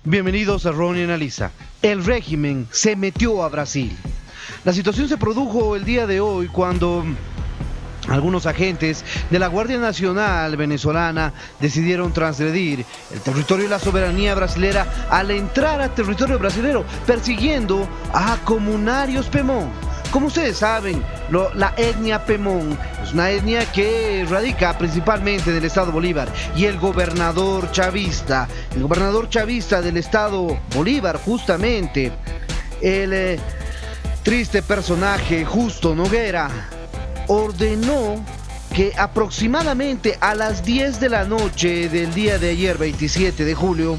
Bienvenidos a Ronnie Analiza. El régimen se metió a Brasil. La situación se produjo el día de hoy cuando algunos agentes de la Guardia Nacional venezolana decidieron transgredir el territorio y la soberanía brasilera al entrar a territorio brasilero, persiguiendo a comunarios Pemón. Como ustedes saben, la etnia Pemón es una etnia que radica principalmente en el estado Bolívar, y el gobernador chavista del estado Bolívar, justamente, el triste personaje Justo Noguera, ordenó que aproximadamente a las 10 de la noche del día de ayer, 27 de julio,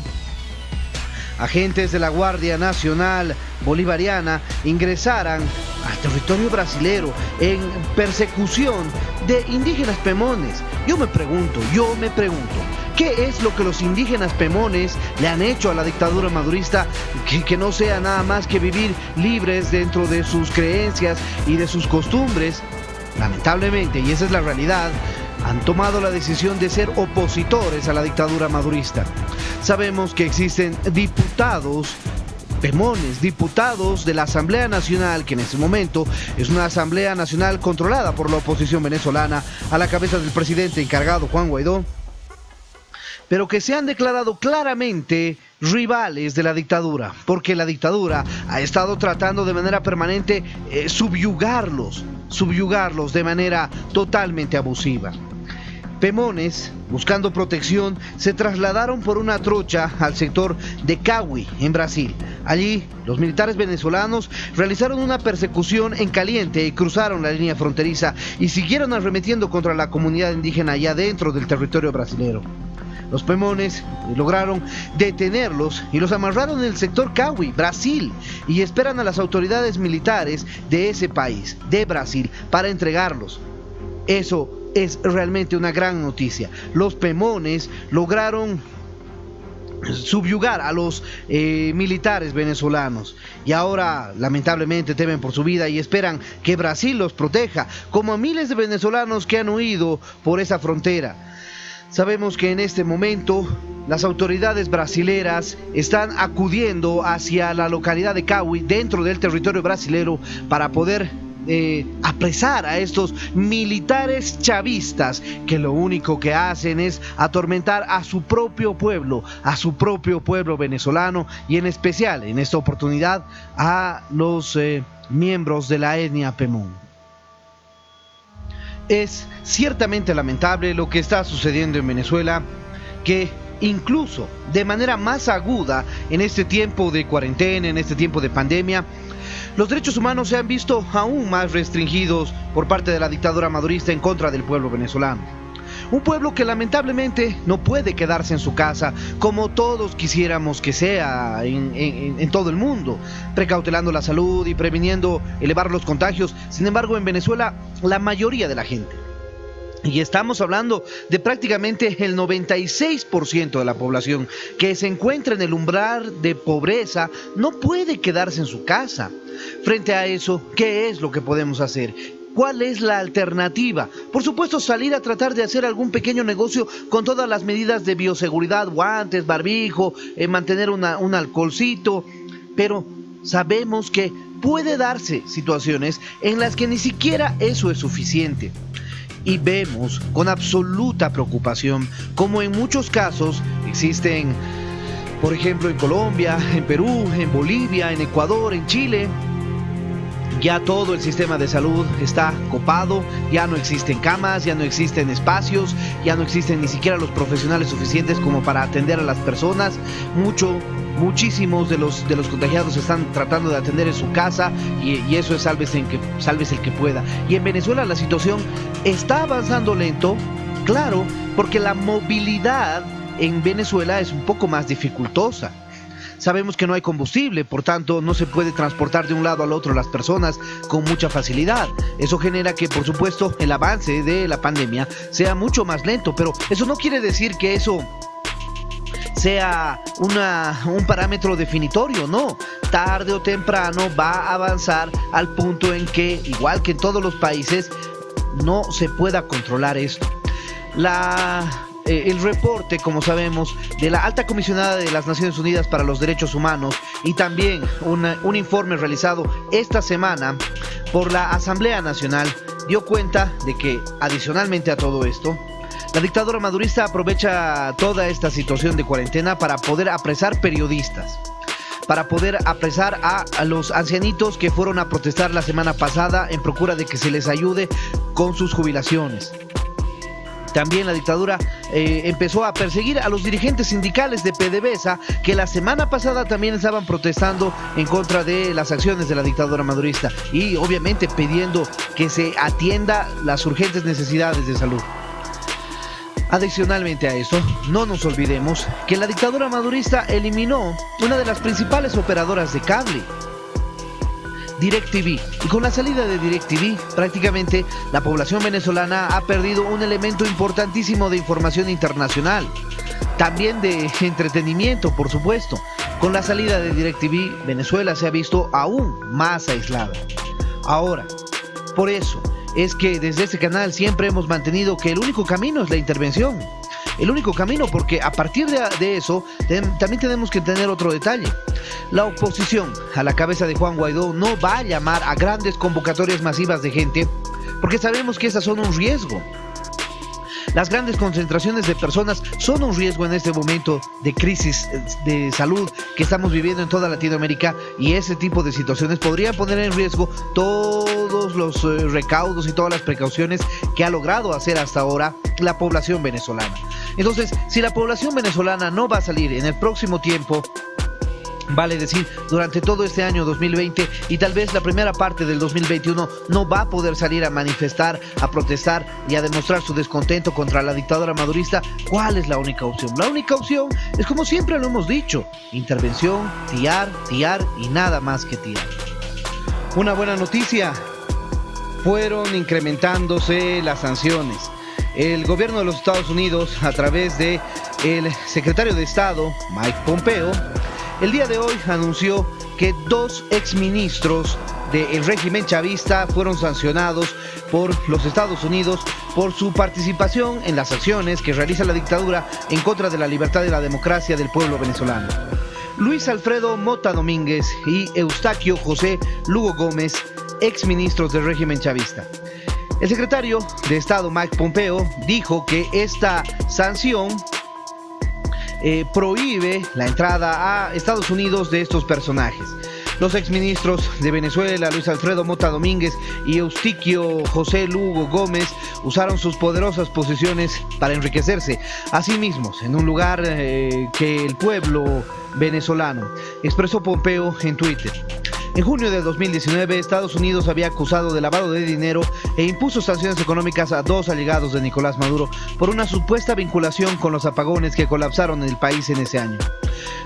agentes de la Guardia Nacional Bolivariana ingresaran al territorio brasilero en persecución de indígenas pemones. Yo me pregunto, ¿qué es lo que los indígenas pemones le han hecho a la dictadura madurista que no sea nada más que vivir libres dentro de sus creencias y de sus costumbres? Lamentablemente, y esa es la realidad, han tomado la decisión de ser opositores a la dictadura madurista. Sabemos que existen diputados pemones, diputados de la Asamblea Nacional, que en este momento es una Asamblea Nacional controlada por la oposición venezolana, a la cabeza del presidente encargado Juan Guaidó, pero que se han declarado claramente rivales de la dictadura, porque la dictadura ha estado tratando de manera permanente subyugarlos de manera totalmente abusiva. Pemones, buscando protección, se trasladaron por una trocha al sector de Caui, en Brasil. Allí, los militares venezolanos realizaron una persecución en caliente y cruzaron la línea fronteriza y siguieron arremetiendo contra la comunidad indígena allá dentro del territorio brasilero. Los Pemones lograron detenerlos y los amarraron en el sector Caui, Brasil, y esperan a las autoridades militares de ese país, de Brasil, para entregarlos. Eso es realmente una gran noticia. Los Pemones lograron subyugar a los militares venezolanos y ahora lamentablemente temen por su vida y esperan que Brasil los proteja, como a miles de venezolanos que han huido por esa frontera. Sabemos que en este momento las autoridades brasileras están acudiendo hacia la localidad de Caui, dentro del territorio brasilero, para poder apresar a estos militares chavistas que lo único que hacen es atormentar a su propio pueblo venezolano, y en especial en esta oportunidad a los miembros de la etnia Pemón. Es ciertamente lamentable lo que está sucediendo en Venezuela, que incluso de manera más aguda en este tiempo de cuarentena, en este tiempo de pandemia, los derechos humanos se han visto aún más restringidos por parte de la dictadura madurista en contra del pueblo venezolano. Un pueblo que lamentablemente no puede quedarse en su casa como todos quisiéramos que sea en todo el mundo, precautelando la salud y previniendo elevar los contagios. Sin embargo, en Venezuela, la mayoría de la gente, y estamos hablando de prácticamente el 96% de la población que se encuentra en el umbral de pobreza, no puede quedarse en su casa. Frente a eso, ¿qué es lo que podemos hacer? ¿Cuál es la alternativa? Por supuesto, salir a tratar de hacer algún pequeño negocio con todas las medidas de bioseguridad, guantes, barbijo, mantener un alcoholcito, pero sabemos que puede darse situaciones en las que ni siquiera eso es suficiente. Y vemos con absoluta preocupación cómo en muchos casos existen, por ejemplo, en Colombia, en Perú, en Bolivia, en Ecuador, en Chile, ya todo el sistema de salud está copado, ya no existen camas, ya no existen espacios, ya no existen ni siquiera los profesionales suficientes como para atender a las personas. Muchísimos de los contagiados están tratando de atender en su casa y eso es sálvese el que pueda. Y en Venezuela la situación está avanzando lento, claro, porque la movilidad en Venezuela es un poco más dificultosa. Sabemos que no hay combustible, por tanto no se puede transportar de un lado al otro las personas con mucha facilidad. Eso genera que, por supuesto, el avance de la pandemia sea mucho más lento, pero eso no quiere decir que eso sea un parámetro definitorio, no. Tarde o temprano va a avanzar al punto en que, igual que en todos los países, no se pueda controlar esto. el reporte, como sabemos, de la Alta Comisionada de las Naciones Unidas para los Derechos Humanos y también un informe realizado esta semana por la Asamblea Nacional dio cuenta de que, adicionalmente a todo esto, la dictadura madurista aprovecha toda esta situación de cuarentena para poder apresar periodistas, para poder apresar a los ancianitos que fueron a protestar la semana pasada en procura de que se les ayude con sus jubilaciones. También la dictadura empezó a perseguir a los dirigentes sindicales de PDVSA que la semana pasada también estaban protestando en contra de las acciones de la dictadura madurista y obviamente pidiendo que se atienda las urgentes necesidades de salud. Adicionalmente a eso, no nos olvidemos que la dictadura madurista eliminó una de las principales operadoras de cable, DirecTV, y con la salida de DirecTV prácticamente la población venezolana ha perdido un elemento importantísimo de información internacional, también de entretenimiento, por supuesto. Con la salida de DirecTV, Venezuela se ha visto aún más aislada. También por eso es que desde este canal siempre hemos mantenido que el único camino es la intervención. El único camino, porque a partir de eso también tenemos que tener otro detalle. La oposición, a la cabeza de Juan Guaidó, no va a llamar a grandes convocatorias masivas de gente, porque sabemos que esas son un riesgo. Las grandes concentraciones de personas son un riesgo en este momento de crisis de salud que estamos viviendo en toda Latinoamérica, y ese tipo de situaciones podrían poner en riesgo todos los recaudos y todas las precauciones que ha logrado hacer hasta ahora la población venezolana. Entonces, si la población venezolana no va a salir en el próximo tiempo, vale decir, durante todo este año 2020 y tal vez la primera parte del 2021, no va a poder salir a manifestar, a protestar y a demostrar su descontento contra la dictadura madurista, ¿cuál es la única opción? La única opción es, como siempre lo hemos dicho, intervención, tiar y nada más que tiar. Una buena noticia: fueron incrementándose las sanciones. El gobierno de los Estados Unidos, a través de el secretario de Estado, Mike Pompeo, el día de hoy anunció que 2 exministros del régimen chavista fueron sancionados por los Estados Unidos por su participación en las acciones que realiza la dictadura en contra de la libertad y la democracia del pueblo venezolano. Luis Alfredo Mota Domínguez y Eustaquio José Lugo Gómez, exministros del régimen chavista. El secretario de Estado, Mike Pompeo, dijo que esta sanción prohíbe la entrada a Estados Unidos de estos personajes. Los exministros de Venezuela, Luis Alfredo Mota Domínguez y Eustaquio José Lugo Gómez, usaron sus poderosas posiciones para enriquecerse a sí mismos en un lugar que el pueblo venezolano, expresó Pompeo en Twitter. En junio de 2019, Estados Unidos había acusado de lavado de dinero e impuso sanciones económicas a 2 allegados de Nicolás Maduro por una supuesta vinculación con los apagones que colapsaron el país en ese año.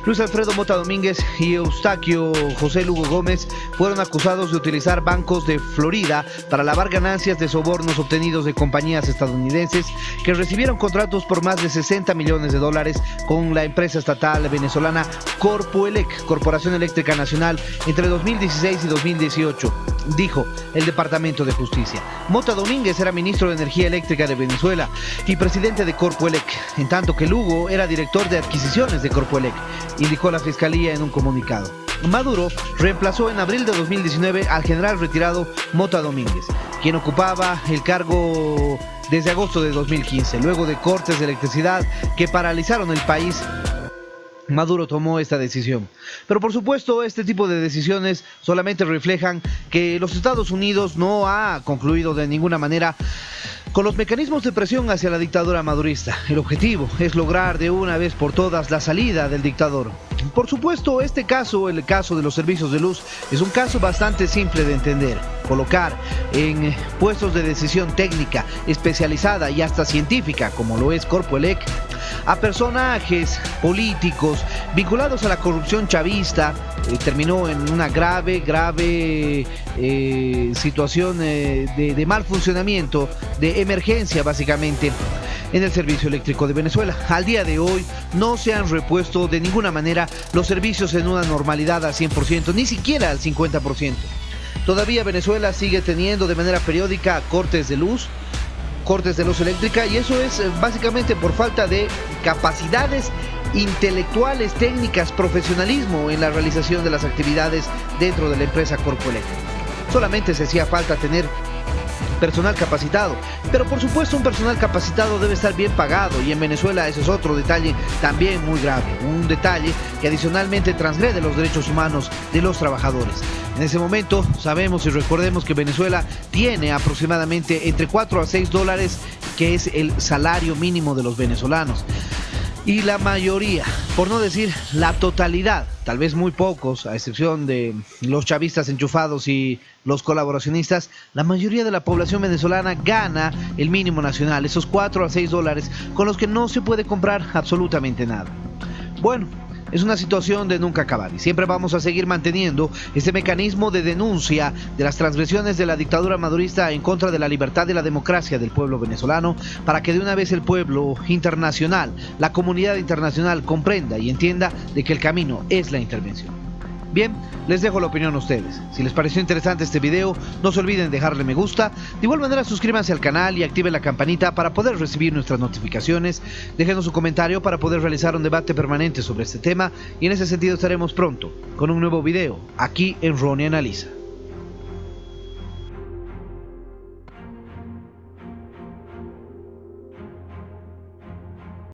Luis Alfredo Mota Domínguez y Eustaquio José Lugo Gómez fueron acusados de utilizar bancos de Florida para lavar ganancias de sobornos obtenidos de compañías estadounidenses que recibieron contratos por más de $60 millones con la empresa estatal venezolana Corpoelec, Corporación Eléctrica Nacional, entre 2016 y 2018, dijo el Departamento de Justicia. Mota Domínguez era ministro de Energía Eléctrica de Venezuela y presidente de Corpoelec, en tanto que Lugo era director de adquisiciones de Corpoelec, indicó la Fiscalía en un comunicado. Maduro reemplazó en abril de 2019 al general retirado Mota Domínguez, quien ocupaba el cargo desde agosto de 2015, luego de cortes de electricidad que paralizaron el país. Maduro tomó esta decisión. Pero por supuesto, este tipo de decisiones solamente reflejan que los Estados Unidos no ha concluido de ninguna manera con los mecanismos de presión hacia la dictadura madurista. El objetivo es lograr de una vez por todas la salida del dictador. Por supuesto, este caso, el caso de los servicios de luz, es un caso bastante simple de entender. Colocar en puestos de decisión técnica, especializada y hasta científica, como lo es Corpoelec, a personajes políticos vinculados a la corrupción chavista, terminó en una grave situación de mal funcionamiento, de emergencia básicamente, en el servicio eléctrico de Venezuela. Al día de hoy no se han repuesto de ninguna manera los servicios en una normalidad al 100%, ni siquiera al 50%. Todavía Venezuela sigue teniendo de manera periódica cortes de luz, cortes de luz eléctrica, y eso es básicamente por falta de capacidades intelectuales, técnicas, profesionalismo en la realización de las actividades dentro de la empresa Corpoeléctrica. Solamente se hacía falta tener personal capacitado, pero por supuesto un personal capacitado debe estar bien pagado, y en Venezuela ese es otro detalle también muy grave, un detalle que adicionalmente transgrede los derechos humanos de los trabajadores. En ese momento sabemos y recordemos que Venezuela tiene aproximadamente entre 4 a 6 dólares, que es el salario mínimo de los venezolanos. Y la mayoría, por no decir la totalidad, tal vez muy pocos, a excepción de los chavistas enchufados y los colaboracionistas, la mayoría de la población venezolana gana el mínimo nacional, esos 4 a 6 dólares con los que no se puede comprar absolutamente nada. Bueno, es una situación de nunca acabar, y siempre vamos a seguir manteniendo este mecanismo de denuncia de las transgresiones de la dictadura madurista en contra de la libertad y la democracia del pueblo venezolano, para que de una vez el pueblo internacional, la comunidad internacional comprenda y entienda de que el camino es la intervención. Bien, les dejo la opinión a ustedes. Si les pareció interesante este video, no se olviden dejarle me gusta. De igual manera, suscríbanse al canal y activen la campanita para poder recibir nuestras notificaciones. Déjenos su comentario para poder realizar un debate permanente sobre este tema, y en ese sentido estaremos pronto con un nuevo video aquí en Ronnie Analiza.